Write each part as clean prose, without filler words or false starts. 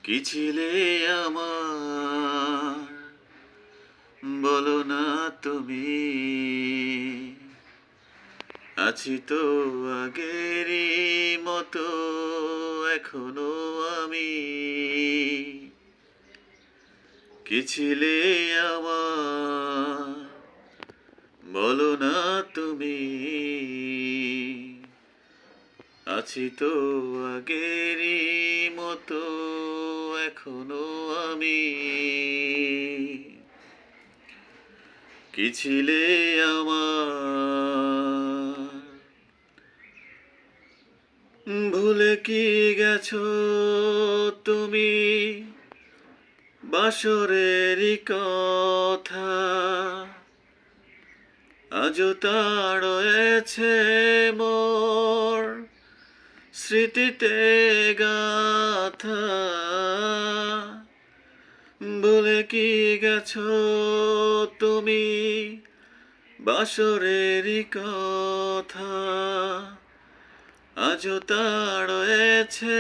কি ছিলে আমার, বলো না তুমি। আছি তো আগেরই মতো এখনো আমি। কি ছিলে আমার, বলো না তুমি। আছি তো আগেরই মতো এখনো আমি। কি ছিলে আমার, ভুলে কি গেছো তুমি বাসরেরই কথা। আজও তা রয়েছে মোর স্মৃতিতে গাথা। ভুলে কি গেছো তুমি বাসরেরই কথা। আজও তা রয়েছে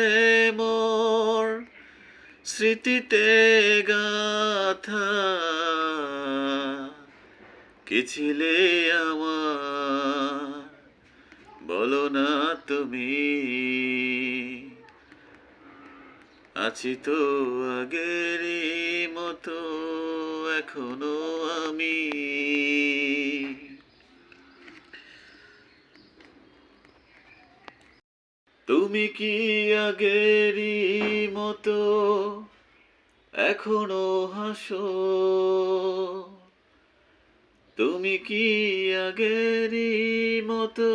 মোর স্মৃতিতে গাথা। কি ছিলে আমার, বলো না তুমি। আছি তো আগেরই মতো এখনো আমি। তুমি কি আগেরই মতো এখনো হাসো। তুমি কি আগেরই মতো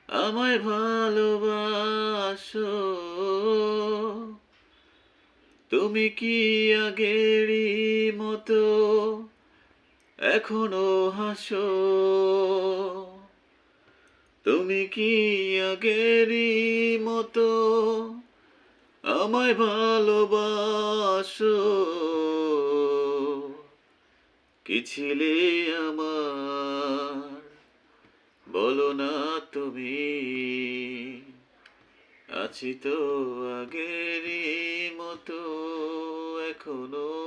আমায় ভালোবাসো। তুমি কি আগেরই মতো এখনো হাসো। তুমি কি আগেরই মতো আমায় ভালোবাসো। কি ছিলে আমার, বলো না তুমি। আছি তো আগেরই মতো এখনো